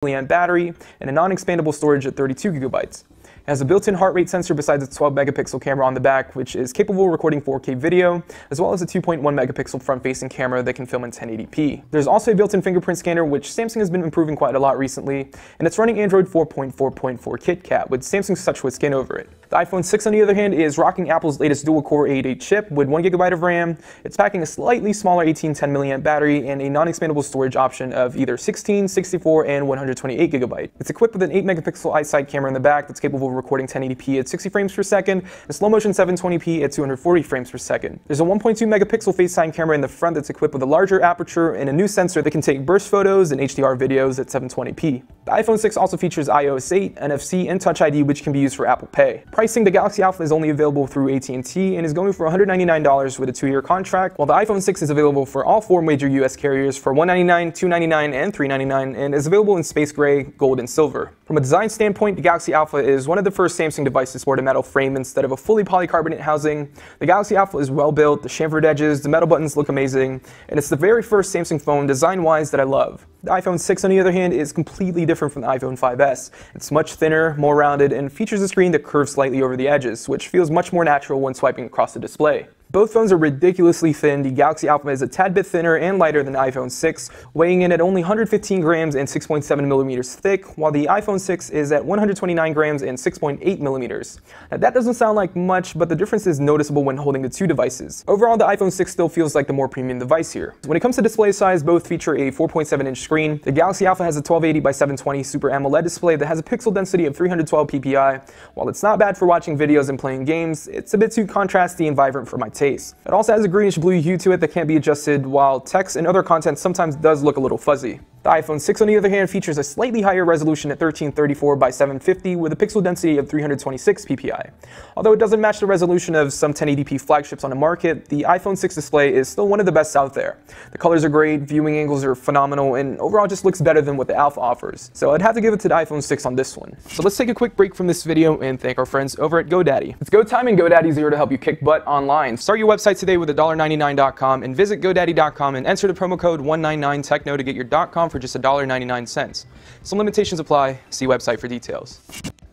mAh battery, and a non-expandable storage at 32 gigabytes. It has a built-in heart rate sensor besides its 12 megapixel camera on the back, which is capable of recording 4K video, as well as a 2.1 megapixel front-facing camera that can film in 1080p. There's also a built-in fingerprint scanner, which Samsung has been improving quite a lot recently, and it's running Android 4.4.4 KitKat with Samsung's TouchWiz skin over it. The iPhone 6, on the other hand, is rocking Apple's latest dual-core 888 chip with 1GB of RAM. It's packing a slightly smaller 1810 mAh battery and a non-expandable storage option of either 16, 64, and 128GB. It's equipped with an 8 megapixel iSight camera in the back that's capable of recording 1080p at 60 frames per second and slow-motion 720p at 240 frames per second. There's a 1.2 megapixel FaceTime camera in the front that's equipped with a larger aperture and a new sensor that can take burst photos and HDR videos at 720p. The iPhone 6 also features iOS 8, NFC, and Touch ID, which can be used for Apple Pay. Pricing: the Galaxy Alpha is only available through AT&T and is going for $199 with a 2-year contract, while the iPhone 6 is available for all 4 major US carriers for $199, $299, and $399, and is available in space gray, gold, and silver. From a design standpoint, the Galaxy Alpha is one of the first Samsung devices to sport a metal frame instead of a fully polycarbonate housing. The Galaxy Alpha is well built, the chamfered edges, the metal buttons look amazing, and it's the very first Samsung phone design-wise that I love. The iPhone 6, on the other hand, is completely different from the iPhone 5S. It's much thinner, more rounded, and features a screen that curves slightly over the edges, which feels much more natural when swiping across the display. Both phones are ridiculously thin. The Galaxy Alpha is a tad bit thinner and lighter than the iPhone 6, weighing in at only 115 grams and 6.7 millimeters thick, while the iPhone 6 is at 129 grams and 6.8 millimeters. Now that doesn't sound like much, but the difference is noticeable when holding the two devices. Overall, the iPhone 6 still feels like the more premium device here. When it comes to display size, both feature a 4.7-inch screen. The Galaxy Alpha has a 1280 by 720 Super AMOLED display that has a pixel density of 312 ppi. While it's not bad for watching videos and playing games, it's a bit too contrasty and vibrant for my taste. It also has a greenish-blue hue to it that can't be adjusted, while text and other content sometimes does look a little fuzzy. The iPhone 6, on the other hand, features a slightly higher resolution at 1334 by 750 with a pixel density of 326 ppi. Although it doesn't match the resolution of some 1080p flagships on the market, the iPhone 6 display is still one of the best out there. The colors are great, viewing angles are phenomenal, and overall just looks better than what the Alpha offers. So I'd have to give it to the iPhone 6 on this one. So let's take a quick break from this video and thank our friends over at GoDaddy. It's go time, and GoDaddy's here to help you kick butt online. Start your website today with $1.99.com and visit GoDaddy.com and enter the promo code 199techno to get your .com for just $1.99. Some limitations apply. See website for details.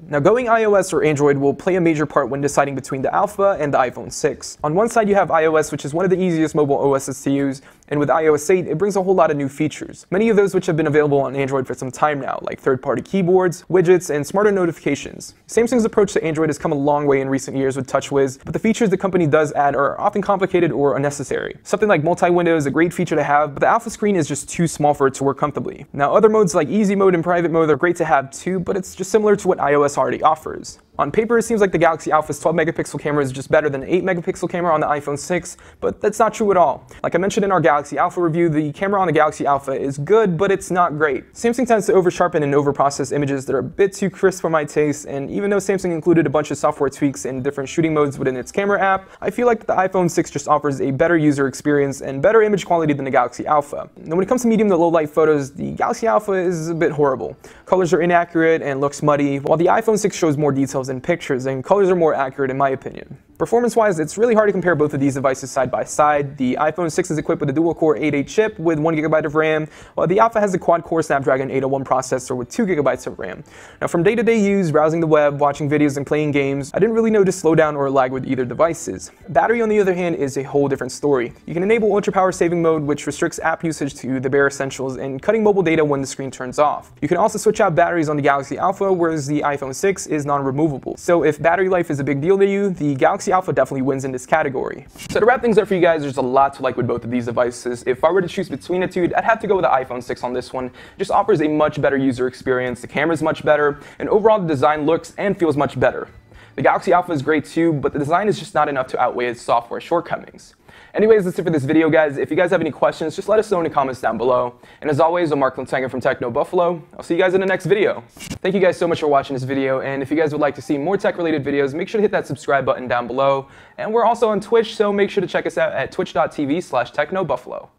Now, going iOS or Android will play a major part when deciding between the Alpha and the iPhone 6. On one side, you have iOS, which is one of the easiest mobile OSs to use, and with iOS 8, it brings a whole lot of new features. Many of those which have been available on Android for some time now, like third-party keyboards, widgets, and smarter notifications. Samsung's approach to Android has come a long way in recent years with TouchWiz, but the features the company does add are often complicated or unnecessary. Something like multi-window is a great feature to have, but the Alpha screen is just too small for it to work comfortably. Now, other modes like easy mode and private mode are great to have too, but it's just similar to what iOS already offers. On paper, it seems like the Galaxy Alpha's 12 megapixel camera is just better than the 8 megapixel camera on the iPhone 6, but that's not true at all. Like I mentioned in our Galaxy Alpha review, the camera on the Galaxy Alpha is good, but it's not great. Samsung tends to over-sharpen and over-process images that are a bit too crisp for my taste, and even though Samsung included a bunch of software tweaks and different shooting modes within its camera app, I feel like the iPhone 6 just offers a better user experience and better image quality than the Galaxy Alpha. Now, when it comes to medium to low light photos, the Galaxy Alpha is a bit horrible. Colors are inaccurate and looks muddy, while the iPhone 6 shows more details in pictures, and colors are more accurate in my opinion. Performance-wise, it's really hard to compare both of these devices side by side. The iPhone 6 is equipped with a dual-core 888 chip with 1GB of RAM, while the Alpha has a quad-core Snapdragon 801 processor with 2GB of RAM. Now, from day-to-day use, browsing the web, watching videos, and playing games, I didn't really notice slowdown or lag with either devices. Battery, on the other hand, is a whole different story. You can enable ultra-power saving mode, which restricts app usage to the bare essentials and cutting mobile data when the screen turns off. You can also switch out batteries on the Galaxy Alpha, whereas the iPhone 6 is non-removable. So if battery life is a big deal to you, the Galaxy Alpha definitely wins in this category. So to wrap things up for you guys, there's a lot to like with both of these devices. If I were to choose between the two, I'd have to go with the iPhone 6 on this one. It just offers a much better user experience, the camera's much better, and overall the design looks and feels much better. The Galaxy Alpha is great too, but the design is just not enough to outweigh its software shortcomings. Anyways, that's it for this video, guys. If you guys have any questions, just let us know in the comments down below. And as always, I'm Mark Lentanga from Techno Buffalo. I'll see you guys in the next video. Thank you guys so much for watching this video, and if you guys would like to see more tech-related videos, make sure to hit that subscribe button down below. And we're also on Twitch, so make sure to check us out at twitch.tv/technobuffalo.